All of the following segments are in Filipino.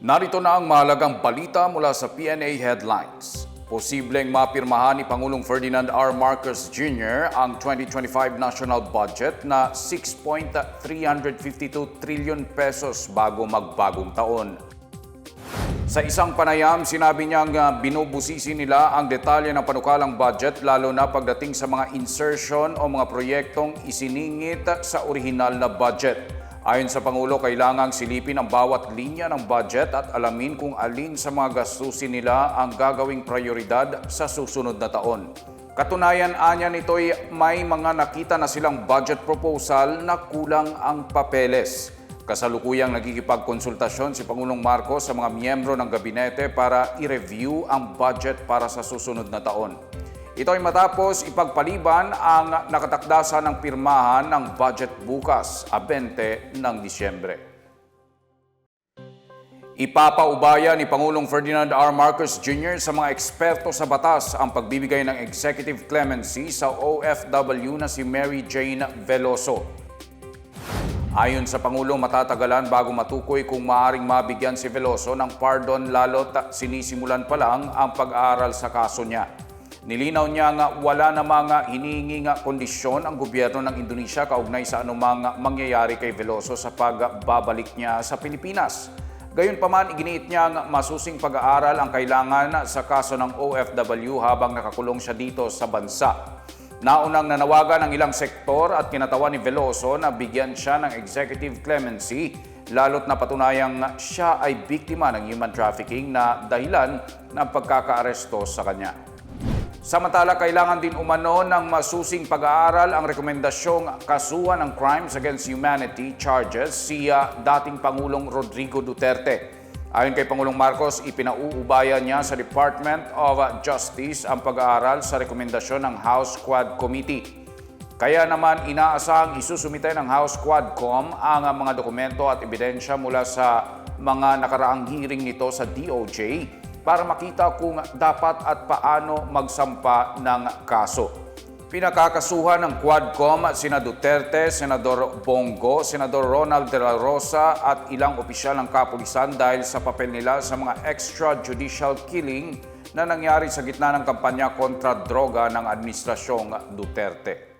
Narito na ang mahalagang balita mula sa PNA Headlines. Posibleng mapirmahan ni Pangulong Ferdinand R. Marcos Jr. ang 2025 national budget na 6.352 trillion pesos bago magbagong taon. Sa isang panayam, sinabi niyang binubusisi nila ang detalye ng panukalang budget lalo na pagdating sa mga insertion o mga proyektong isiningit sa orihinal na budget. Ayon sa Pangulo, kailangang silipin ang bawat linya ng budget at alamin kung alin sa mga gastusin nila ang gagawing prioridad sa susunod na taon. Katunayan, anya nito'y may mga nakita na silang budget proposal na kulang ang papeles. Kasalukuyang nagkikipagkonsultasyon si Pangulong Marcos sa mga miyembro ng gabinete para i-review ang budget para sa susunod na taon. Ito ay matapos ipagpaliban ang nakatakdasa ng pirmahan ng budget bukas, 20 ng Disyembre. Ipapaubaya ni Pangulong Ferdinand R. Marcos Jr. sa mga eksperto sa batas ang pagbibigay ng executive clemency sa OFW na si Mary Jane Veloso. Ayon sa Pangulo, matatagalan bago matukoy kung maaaring mabigyan si Veloso ng pardon lalo't sinisimulan pa lang ang pag-aaral sa kaso niya. Nilinaw niya nga wala namang hinihingi kondisyon ang gobyerno ng Indonesia kaugnay sa anumang mangyayari kay Veloso sa pagbabalik niya sa Pilipinas. Gayunpaman, iginiit niya ang masusing pag-aaral ang kailangan sa kaso ng OFW habang nakakulong siya dito sa bansa. Naunang nanawagan ang ilang sektor at kinatawan ni Veloso na bigyan siya ng executive clemency lalo't napatunayang siya ay biktima ng human trafficking na dahilan ng pagkakaaresto sa kanya. Samantala, kailangan din umano ng masusing pag-aaral ang rekomendasyong kasuhan ng Crimes Against Humanity charges si dating Pangulong Rodrigo Duterte. Ayon kay Pangulong Marcos, ipinauubaya niya sa Department of Justice ang pag-aaral sa rekomendasyon ng House Quad Committee. Kaya naman inaasahang isusumite ng House Quadcom ang mga dokumento at ebidensya mula sa mga nakaraang hearing nito sa DOJ para makita kung dapat at paano magsampa ng kaso. Pinakakasuhan ng Quadcom sina Duterte, Senador Bongo, Senador Ronald de la Rosa at ilang opisyal ng kapulisan dahil sa papel nila sa mga extrajudicial killing na nangyari sa gitna ng kampanya kontra droga ng Administrasyong Duterte.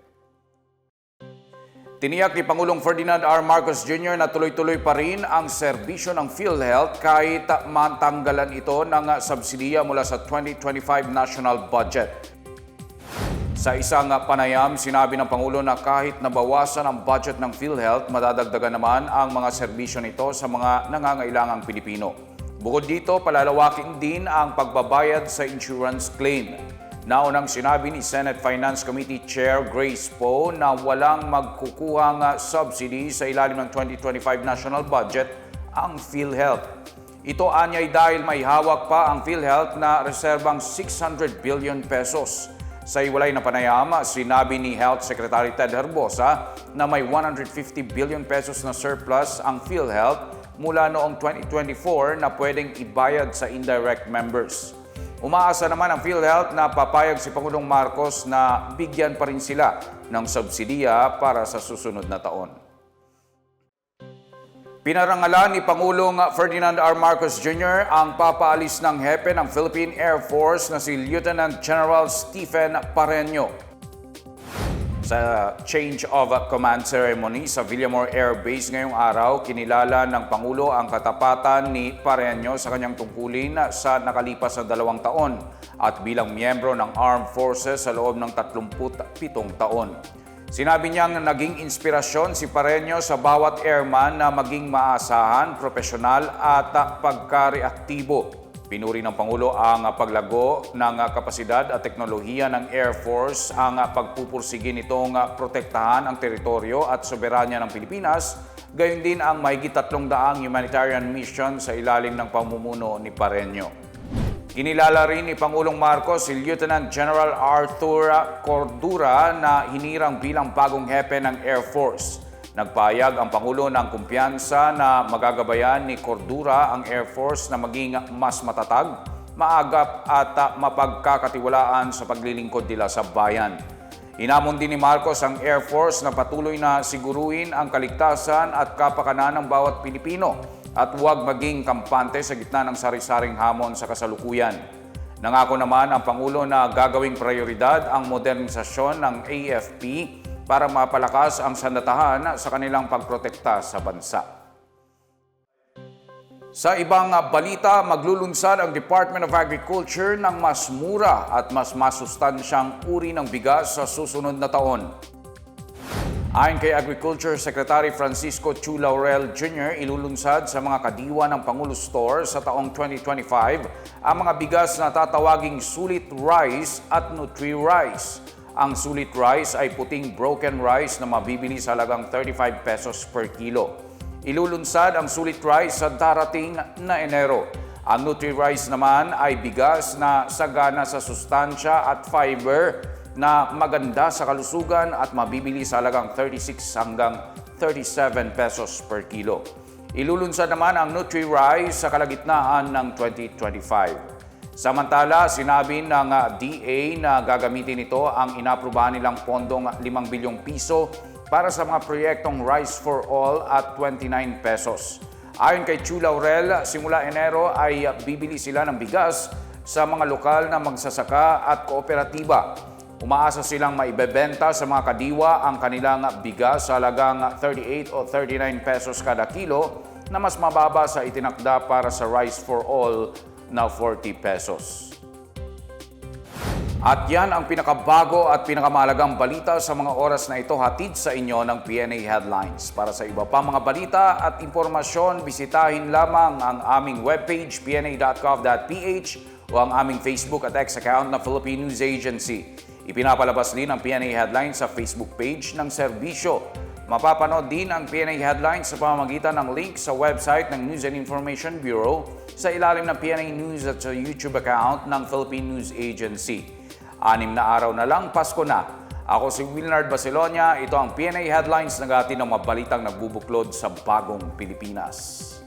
Tiniyak ni Pangulong Ferdinand R. Marcos Jr. na tuloy-tuloy pa rin ang serbisyo ng PhilHealth kahit matanggalan ito ng subsidiya mula sa 2025 national budget. Sa isang panayam, sinabi ng Pangulo na kahit nabawasan ang budget ng PhilHealth, madadagdagan naman ang mga serbisyo nito sa mga nangangailangang Pilipino. Bukod dito, palalawakin din ang pagbabayad sa insurance claim. Naunang sinabi ni Senate Finance Committee Chair Grace Poe na walang magkukuhang subsidy sa ilalim ng 2025 national budget ang PhilHealth. Ito anyay dahil may hawak pa ang PhilHealth na reserbang 600 billion pesos. Sa iwalay na panayam, sinabi ni Health Secretary Ted Herbosa na may 150 billion pesos na surplus ang PhilHealth mula noong 2024 na pwedeng ibayad sa indirect members. Umaasa naman ang PhilHealth na papayag si Pangulong Marcos na bigyan pa rin sila ng subsidiya para sa susunod na taon. Pinarangalan ni Pangulong Ferdinand R. Marcos Jr. ang papaalis ng hepe ng Philippine Air Force na si Lieutenant General Stephen Pareño. Sa change of command ceremony sa Villamor Air Base ngayong araw, kinilala ng Pangulo ang katapatan ni Pareño sa kanyang tungkulin sa nakalipas na 2 taon at bilang miyembro ng Armed Forces sa loob ng 37 taon. Sinabi niyang naging inspirasyon si Pareño sa bawat airman na maging maasahan, profesional at pagkareaktibo. Pinuri ng Pangulo ang paglago ng kapasidad at teknolohiya ng Air Force, ang pagpupursige nitong protektahan ang teritoryo at soberanya ng Pilipinas, gayon din ang mahigit 300 humanitarian mission sa ilalim ng pamumuno ni Pareño. Kinilala rin ni Pangulong Marcos si Lieutenant General Arthur Cordura na hinirang bilang bagong hepe ng Air Force. Nagpahayag ang Pangulo ng kumpiyansa na magagabayan ni Cordura ang Air Force na maging mas matatag, maagap at mapagkakatiwalaan sa paglilingkod nila sa bayan. Hinamon din ni Marcos ang Air Force na patuloy na siguruhin ang kaligtasan at kapakanan ng bawat Pilipino at huwag maging kampante sa gitna ng sari-saring hamon sa kasalukuyan. Nangako naman ang Pangulo na gagawing prioridad ang modernisasyon ng AFP para mapalakas ang sandatahan sa kanilang pagprotekta sa bansa. Sa ibang balita, maglulunsad ang Department of Agriculture ng mas mura at mas masustansyang uri ng bigas sa susunod na taon. Ayon kay Agriculture Secretary Francisco Chu Laurel Jr., ilulunsad sa mga kadiwa ng Pangulo Store sa taong 2025 ang mga bigas na tatawaging sulit rice at nutri-rice. Ang sulit rice ay puting broken rice na mabibili sa halagang 35 pesos per kilo. Ilulunsad ang sulit rice sa darating na Enero. Ang nutri-rice naman ay bigas na sagana sa sustansya at fiber na maganda sa kalusugan at mabibili sa halagang 36 hanggang 37 pesos per kilo. Ilulunsad naman ang nutri-rice sa kalagitnaan ng 2025. Samantala, sinabi ng DA na gagamitin ito ang inaprubahan nilang pondong 5 bilyong piso para sa mga proyektong Rice for All at 29 pesos. Ayon kay Chu Laurel, simula Enero ay bibili sila ng bigas sa mga lokal na magsasaka at kooperatiba. Umaasa silang maibebenta sa mga kadiwa ang kanilang bigas sa halagang 38 o 39 pesos kada kilo na mas mababa sa itinakda para sa Rice for All na 40 pesos. At yan ang pinakabago at pinakamahalagang balita sa mga oras na ito, hatid sa inyo ng PNA Headlines. Para sa iba pa mga balita at impormasyon, bisitahin lamang ang aming webpage pna.gov.ph o ang aming Facebook at X account na Philippine News Agency. Ipinapalabas din ang PNA Headlines sa Facebook page ng serbisyo. Mapapanood din ang PNA Headlines sa pamamagitan ng link sa website ng News and Information Bureau sa ilalim ng PNA News at sa YouTube account ng Philippine News Agency. 6 na araw na lang, Pasko na. Ako si Wilnard Baselonia. Ito ang PNA Headlines na gati ng mga balitang nagbubuklod sa bagong Pilipinas.